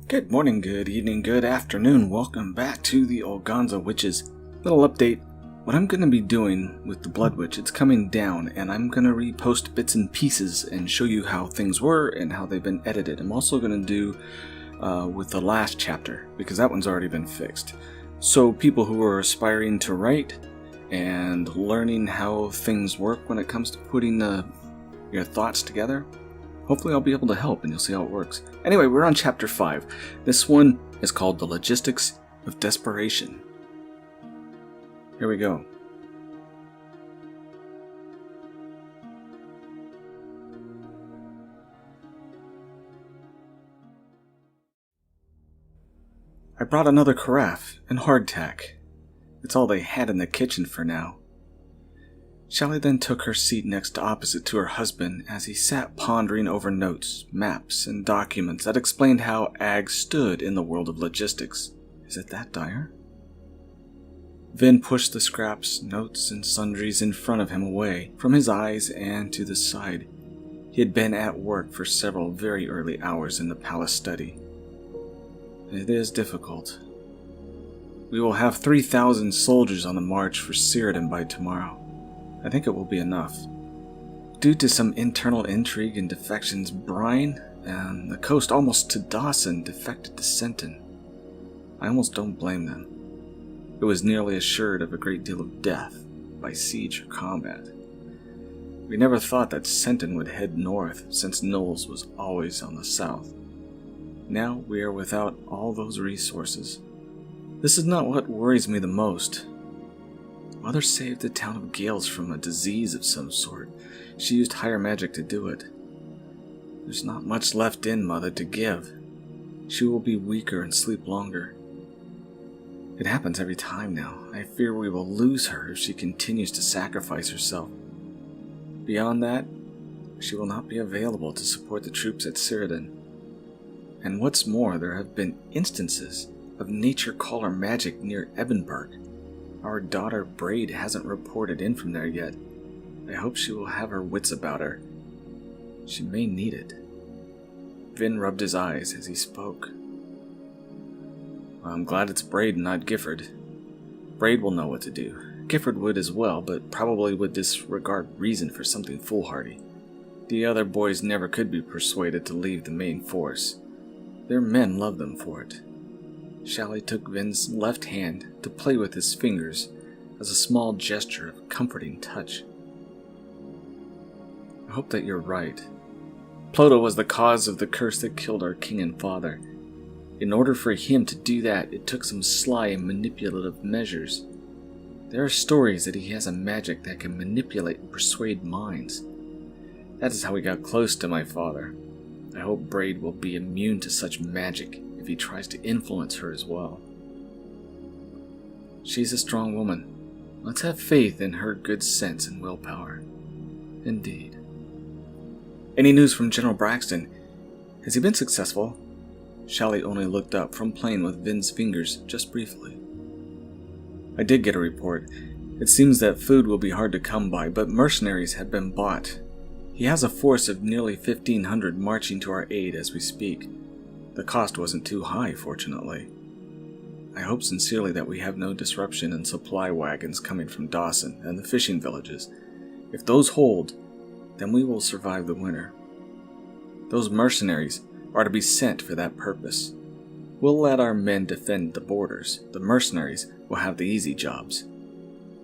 Good morning, good evening, good afternoon. Welcome back to the Ulgonsah Witches. Little update. What I'm going to be doing with the Blood Witch, it's coming down, and I'm going to repost bits and pieces and show you how things were and how they've been edited. I'm also going to do with the last chapter, because that one's already been fixed. So people who are aspiring to write and learning how things work when it comes to putting your thoughts together, hopefully I'll be able to help and you'll see how it works. Anyway, we're on chapter 5. This one is called The Logistics of Desperation. Here we go. I brought another carafe and hardtack. It's all they had in the kitchen for now. Shelley then took her seat next to opposite to her husband as he sat pondering over notes, maps, and documents that explained how Ag stood in the world of logistics. Is it that dire? Vin pushed the scraps, notes, and sundries in front of him away from his eyes and to the side. He had been at work for several very early hours in the palace study. It is difficult. We will have 3,000 soldiers on the march for Cyrodiil by tomorrow. I think it will be enough. Due to some internal intrigue and defections, Brine and the coast almost to Dawson defected to Senton. I almost don't blame them. It was nearly assured of a great deal of death by siege or combat. We never thought that Senton would head north, since Knowles was always on the south. Now we are without all those resources. This is not what worries me the most. Mother saved the town of Gales from a disease of some sort. She used higher magic to do it. There's not much left in Mother to give. She will be weaker and sleep longer. It happens every time now. I fear we will lose her if she continues to sacrifice herself. Beyond that, she will not be available to support the troops at Cyrodiil. And what's more, there have been instances of nature caller magic near Ebonburg. Our daughter Braid hasn't reported in from there yet. I hope she will have her wits about her. She may need it. Vin rubbed his eyes as he spoke. I'm glad it's Braid and not Gifford. Braid will know what to do. Gifford would as well, but probably would disregard reason for something foolhardy. The other boys never could be persuaded to leave the main force. Their men love them for it. Shelley took Vin's left hand to play with his fingers as a small gesture of comforting touch. I hope that you're right. Ploto was the cause of the curse that killed our king and father. In order for him to do that, it took some sly and manipulative measures. There are stories that he has a magic that can manipulate and persuade minds. That is how he got close to my father. I hope Braid will be immune to such magic if he tries to influence her as well. She's a strong woman. Let's have faith in her good sense and willpower. Indeed. Any news from General Braxton? Has he been successful? Shelley only looked up from playing with Vin's fingers just briefly. I did get a report. It seems that food will be hard to come by, but mercenaries have been bought. He has a force of nearly 1,500 marching to our aid as we speak. The cost wasn't too high, fortunately. I hope sincerely that we have no disruption in supply wagons coming from Dawson and the fishing villages. If those hold, then we will survive the winter. Those mercenaries are to be sent for that purpose. We'll let our men defend the borders. The mercenaries will have the easy jobs.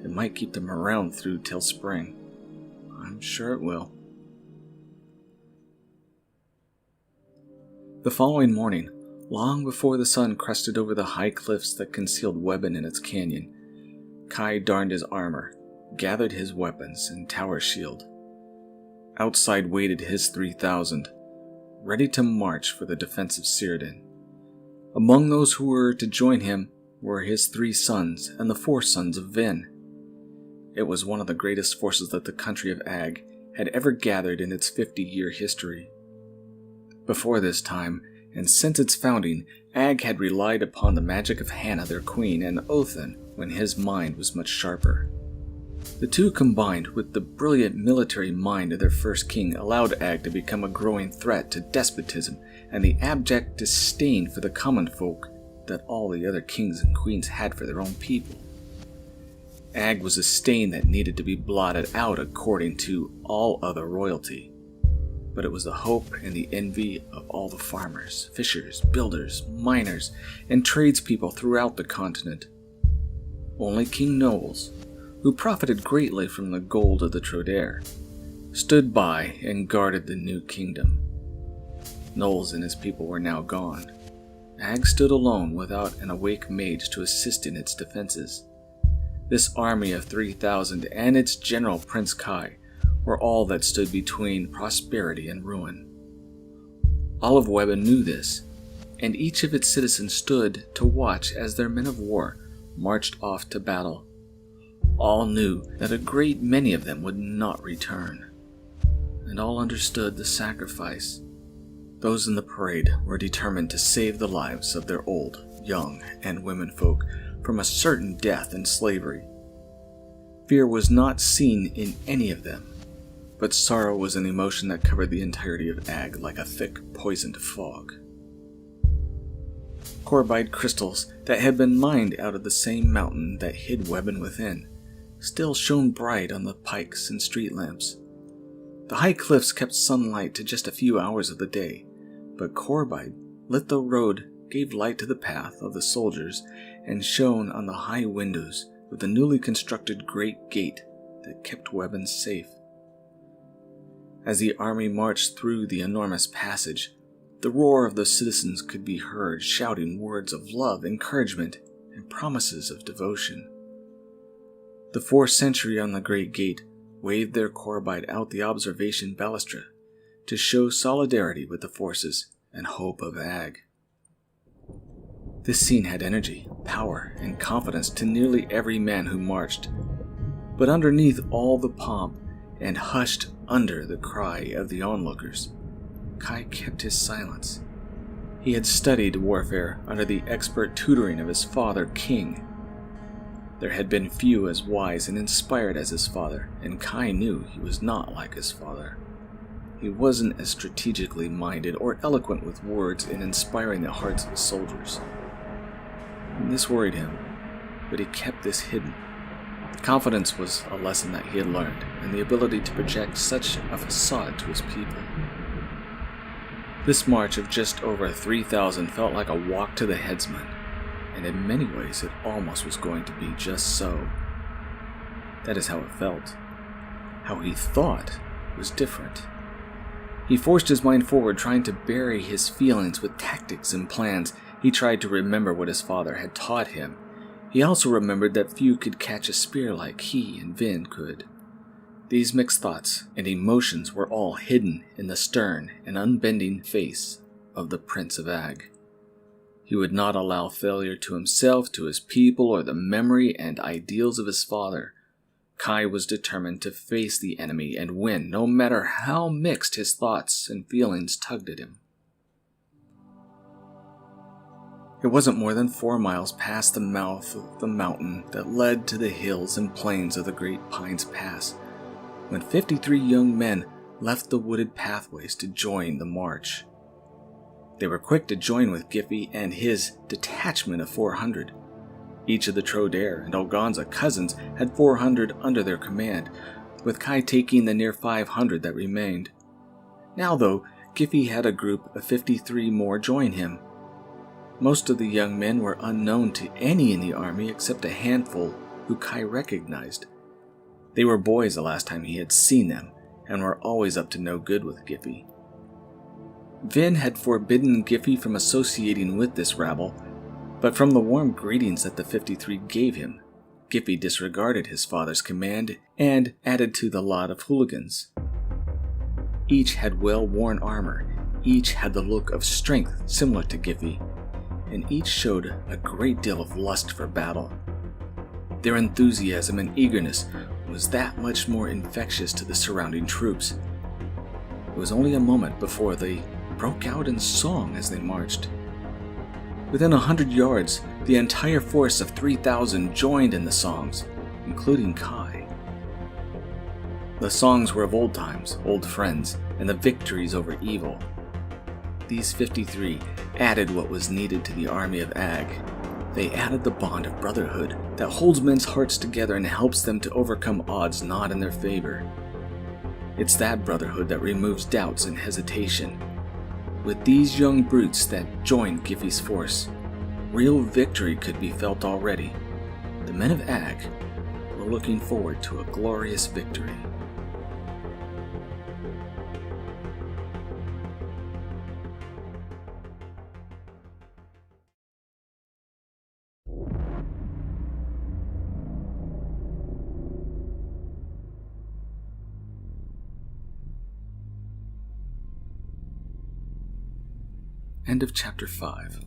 It might keep them around through till spring. I'm sure it will. The following morning, long before the sun crested over the high cliffs that concealed Webben in its canyon, Kai darned his armor, gathered his weapons and tower shield. Outside waited his 3,000, ready to march for the defense of Cyrodiil. Among those who were to join him were his 3 sons and the 4 sons of Vin. It was one of the greatest forces that the country of Ag had ever gathered in its 50-year history. Before this time, and since its founding, Ag had relied upon the magic of Hannah, their queen, and Othin when his mind was much sharper. The two combined with the brilliant military mind of their first king allowed Ag to become a growing threat to despotism and the abject disdain for the common folk that all the other kings and queens had for their own people. Ag was a stain that needed to be blotted out according to all other royalty, but it was the hope and the envy of all the farmers, fishers, builders, miners, and tradespeople throughout the continent. Only King Knowles, who profited greatly from the gold of the Trodaire, stood by and guarded the new kingdom. Knowles and his people were now gone. Ag stood alone without an awake mage to assist in its defenses. This army of 3,000 and its general Prince Kai were all that stood between prosperity and ruin. All of Webben knew this, and each of its citizens stood to watch as their men of war marched off to battle. All knew that a great many of them would not return, and all understood the sacrifice. Those in the parade were determined to save the lives of their old, young, and women folk from a certain death in slavery. Fear was not seen in any of them, but sorrow was an emotion that covered the entirety of Ag like a thick, poisoned fog. Corbide crystals that had been mined out of the same mountain that hid Webben within still shone bright on the pikes and street lamps. The high cliffs kept sunlight to just a few hours of the day, but Corbide lit the road, gave light to the path of the soldiers, and shone on the high windows with the newly constructed great gate that kept Webben safe. As the army marched through the enormous passage, the roar of the citizens could be heard shouting words of love, encouragement, and promises of devotion. The 4th sentry on the great gate waved their Corbide out the observation balustrade to show solidarity with the forces and hope of Ag. This scene had energy, power, and confidence to nearly every man who marched, but underneath all the pomp and hushed under the cry of the onlookers, Kai kept his silence. He had studied warfare under the expert tutoring of his father, King. There had been few as wise and inspired as his father, and Kai knew he was not like his father. He wasn't as strategically minded or eloquent with words in inspiring the hearts of his soldiers. And this worried him, but he kept this hidden. Confidence was a lesson that he had learned, and the ability to project such a facade to his people. This march of just over 3,000 felt like a walk to the headsman, and in many ways it almost was going to be just so. That is how it felt. How he thought was different. He forced his mind forward, trying to bury his feelings with tactics and plans. He tried to remember what his father had taught him. He also remembered that few could catch a spear like he and Vin could. These mixed thoughts and emotions were all hidden in the stern and unbending face of the Prince of Ag. He would not allow failure to himself, to his people, or the memory and ideals of his father. Kai was determined to face the enemy and win, no matter how mixed his thoughts and feelings tugged at him. It wasn't more than 4 miles past the mouth of the mountain that led to the hills and plains of the Great Pines Pass when 53 young men left the wooded pathways to join the march. They were quick to join with Giffey and his detachment of 400. Each of the Trodaire and Ulgonsah cousins had 400 under their command, with Kai taking the near 500 that remained. Now, though, Giffey had a group of 53 more join him. Most of the young men were unknown to any in the army except a handful who Kai recognized. They were boys the last time he had seen them, and were always up to no good with Giffey. Vin had forbidden Giffey from associating with this rabble, but from the warm greetings that the 53 gave him, Giffey disregarded his father's command and added to the lot of hooligans. Each had well-worn armor, each had the look of strength similar to Giffey, and each showed a great deal of lust for battle. Their enthusiasm and eagerness was that much more infectious to the surrounding troops. It was only a moment before they broke out in song as they marched. Within 100 yards, the entire force of 3,000 joined in the songs, including Kai. The songs were of old times, old friends, and the victories over evil. These 53 added what was needed to the army of Ag. They added the bond of brotherhood that holds men's hearts together and helps them to overcome odds not in their favor. It's that brotherhood that removes doubts and hesitation. With these young brutes that joined Giffey's force, real victory could be felt already. The men of Ag were looking forward to a glorious victory. End of chapter 5.